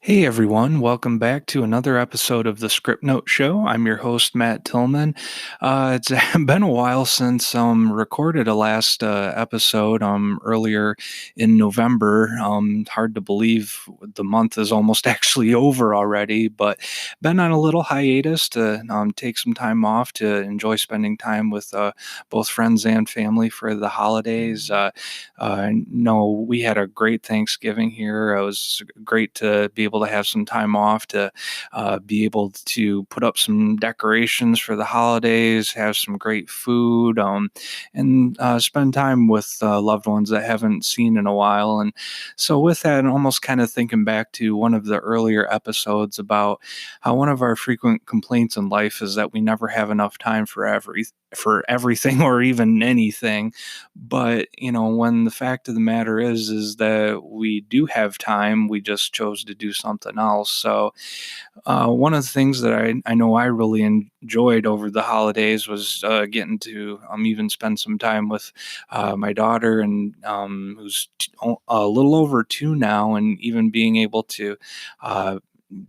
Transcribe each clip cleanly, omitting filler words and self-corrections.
Hey everyone, welcome back to another episode of the Script Note Show. I'm your host, Matt Tillman. It's been a while since recorded a last episode earlier in November. Hard to believe the month is almost actually over already, but been on a little hiatus to take some time off to enjoy spending time with both friends and family for the holidays. I know we had a great Thanksgiving here. It was great to be able to have some time off to be able to put up some decorations for the holidays, have some great food, and spend time with loved ones that I haven't seen in a while. And so, with that, and almost kind of thinking back to one of the earlier episodes about how one of our frequent complaints in life is that we never have enough time for everything or even anything. But when the fact of the matter is that we do have time, we just chose to do something else. So one of the things that I know I really enjoyed over the holidays was getting to even spend some time with my daughter, and who's a little over 2 now, and even being able to uh,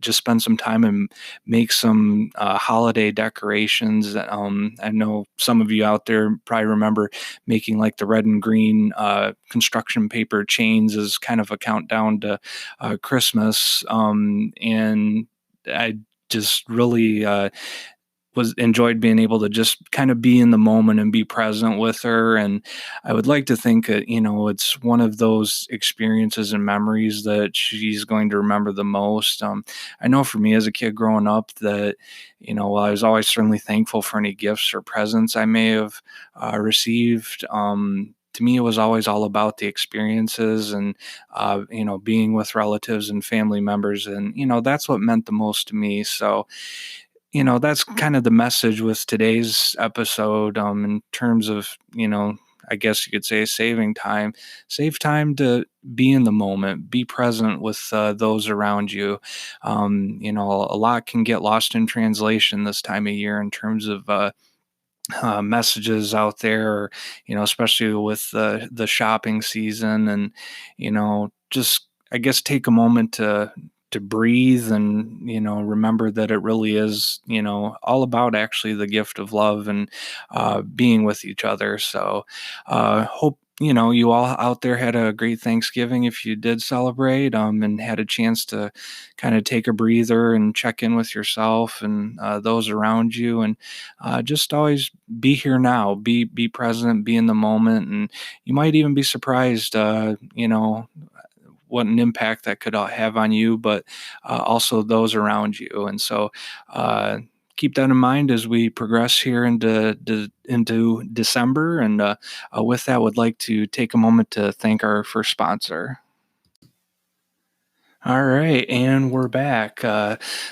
just spend some time and make some holiday decorations. I know some of you out there probably remember making like the red and green construction paper chains as kind of a countdown to Christmas. And I just really was enjoyed being able to just kind of be in the moment and be present with her. And I would like to think that it's one of those experiences and memories that she's going to remember the most. I know for me as a kid growing up that I was always certainly thankful for any gifts or presents I may have received. To me, it was always all about the experiences and being with relatives and family members, and that's what meant the most to me. So that's kind of the message with today's episode, in terms of, I guess you could say saving time. Save time to be in the moment, be present with those around you. A lot can get lost in translation this time of year in terms of messages out there, or, especially with the shopping season, and just I guess take a moment to breathe, and remember that it really is all about actually the gift of love and being with each other. So hope you all out there had a great Thanksgiving if you did celebrate, and had a chance to kind of take a breather and check in with yourself and those around you, and just always be here now, be present, be in the moment. And you might even be surprised what an impact that could have on you, but also those around you. And so keep that in mind as we progress here into December. And with that, would like to take a moment to thank our first sponsor. All right, and we're back.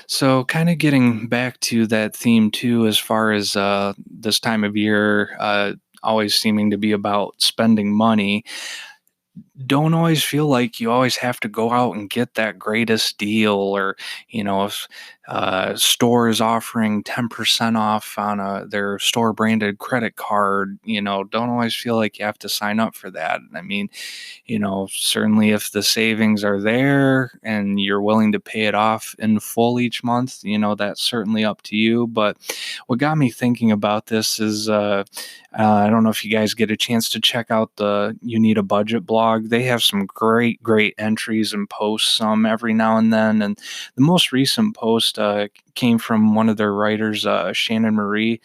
So, kind of getting back to that theme too, as far as this time of year, always seeming to be about spending money. Don't always feel like you always have to go out and get that greatest deal, or if store is offering 10% off on their store branded credit card, don't always feel like you have to sign up for that. I mean, certainly if the savings are there and you're willing to pay it off in full each month, that's certainly up to you. But what got me thinking about this is I don't know if you guys get a chance to check out the You Need a Budget blog. They have some great entries and posts every now and then. And the most recent post came from one of their writers, Shannon Marie,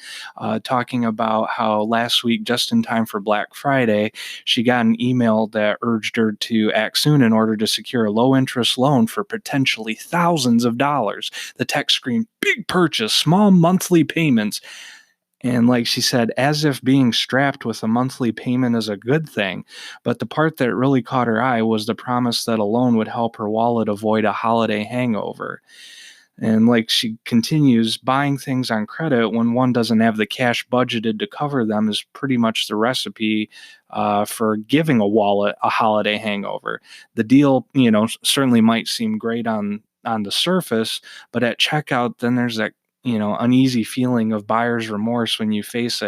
talking about how last week, just in time for Black Friday, she got an email that urged her to act soon in order to secure a low interest loan for potentially thousands of dollars. The text screamed, "Big purchase, small monthly payments." And like she said, as if being strapped with a monthly payment is a good thing. But the part that really caught her eye was the promise that a loan would help her wallet avoid a holiday hangover. And like she continues, buying things on credit when one doesn't have the cash budgeted to cover them is pretty much the recipe for giving a wallet a holiday hangover. The deal, certainly might seem great on the surface, but at checkout, then there's that uneasy feeling of buyer's remorse when you face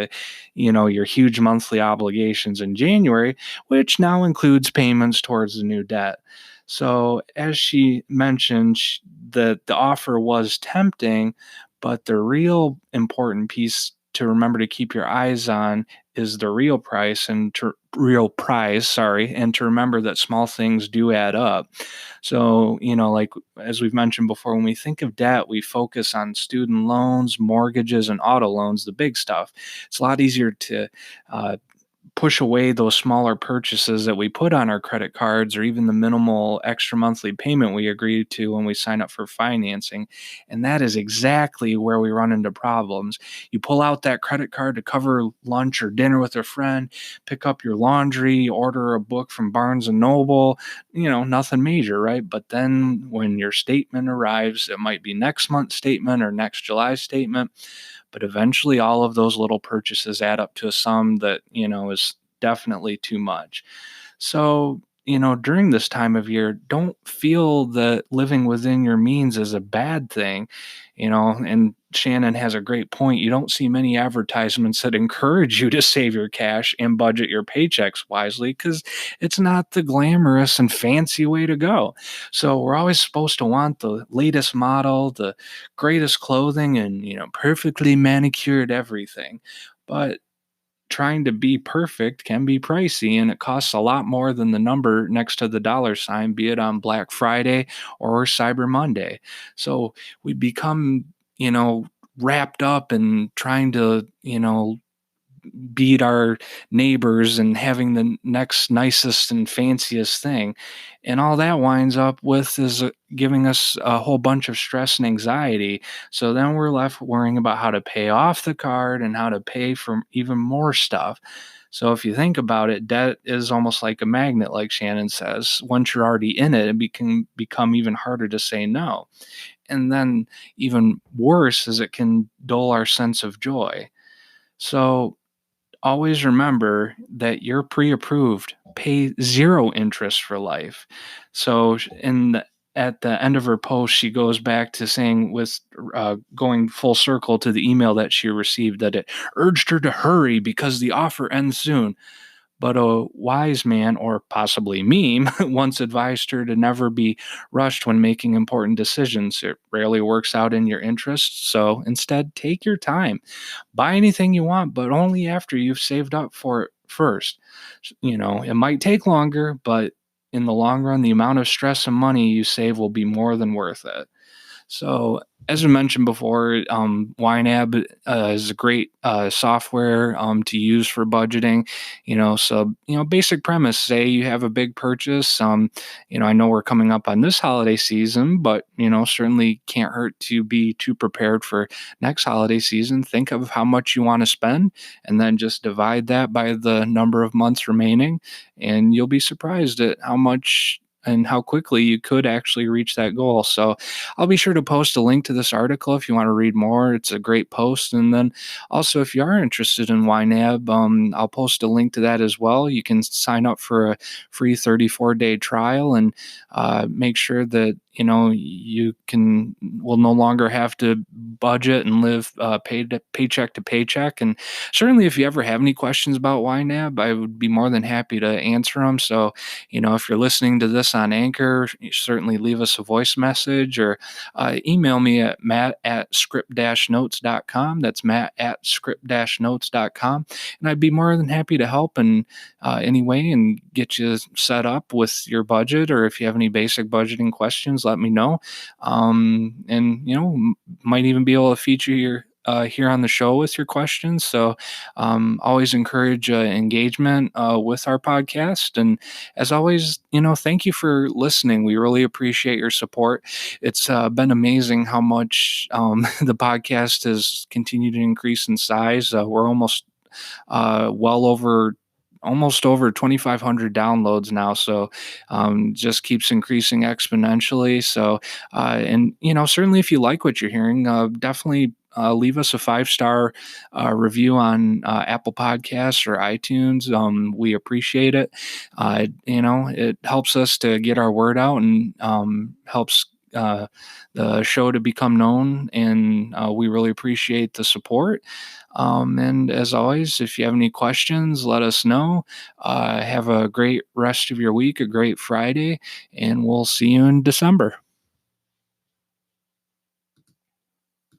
your huge monthly obligations in January, which now includes payments towards the new debt. So, as she mentioned, the offer was tempting, but the real important piece to remember to keep your eyes on is the real price, sorry, and to remember that small things do add up. So, like as we've mentioned before, when we think of debt, we focus on student loans, mortgages, and auto loans, the big stuff. It's a lot easier to uh, push away those smaller purchases that we put on our credit cards or even the minimal extra monthly payment we agree to when we sign up for financing. And that is exactly where we run into problems. You pull out that credit card to cover lunch or dinner with a friend, pick up your laundry, order a book from Barnes and Noble, nothing major, right? But then when your statement arrives, it might be next month's statement or next July's statement, but eventually all of those little purchases add up to a sum that, is definitely too much. So, during this time of year, don't feel that living within your means is a bad thing, and Shannon has a great point. You don't see many advertisements that encourage you to save your cash and budget your paychecks wisely because it's not the glamorous and fancy way to go. So, we're always supposed to want the latest model, the greatest clothing, and, perfectly manicured everything. But trying to be perfect can be pricey and it costs a lot more than the number next to the dollar sign, be it on Black Friday or Cyber Monday. So we become, wrapped up in trying to, beat our neighbors and having the next nicest and fanciest thing. And all that winds up with is giving us a whole bunch of stress and anxiety. So then we're left worrying about how to pay off the card and how to pay for even more stuff. So if you think about it, debt is almost like a magnet, like Shannon says. Once you're already in it, it can become even harder to say no. And then even worse is it can dull our sense of joy. So always remember that you're pre-approved. Pay zero interest for life. So at the end of her post, she goes back to saying, with going full circle to the email that she received, that it urged her to hurry because the offer ends soon. But a wise man, or possibly meme, once advised her to never be rushed when making important decisions. It rarely works out in your interest, so instead, take your time. Buy anything you want, but only after you've saved up for it first. It might take longer, but in the long run, the amount of stress and money you save will be more than worth it. So, as we mentioned before, YNAB is a great software to use for budgeting. So basic premise: say you have a big purchase. I know we're coming up on this holiday season, but certainly can't hurt to be too prepared for next holiday season. Think of how much you want to spend, and then just divide that by the number of months remaining, and you'll be surprised at how much and how quickly you could actually reach that goal. So I'll be sure to post a link to this article if you want to read more. It's a great post. And then also, if you are interested in YNAB, I'll post a link to that as well. You can sign up for a free 34-day trial and make sure that you will no longer have to budget and live paycheck to paycheck. And certainly, if you ever have any questions about YNAB, I would be more than happy to answer them. So, if you're listening to this on Anchor, you certainly leave us a voice message or email me at matt@script-notes.com. That's matt@script-notes.com. And I'd be more than happy to help in any way and get you set up with your budget. Or if you have any basic budgeting questions, let me know. And, might even be able to feature your here on the show with your questions. So always encourage engagement with our podcast. And as always, thank you for listening. We really appreciate your support. It's been amazing how much the podcast has continued to increase in size. We're well over almost over 2,500 downloads now. So just keeps increasing exponentially. So, and, certainly if you like what you're hearing, definitely leave us a 5-star review on Apple Podcasts or iTunes. We appreciate it. It helps us to get our word out and helps the show to become known, and we really appreciate the support. And as always, if you have any questions, let us know. Have a great rest of your week, a great Friday, and we'll see you in December.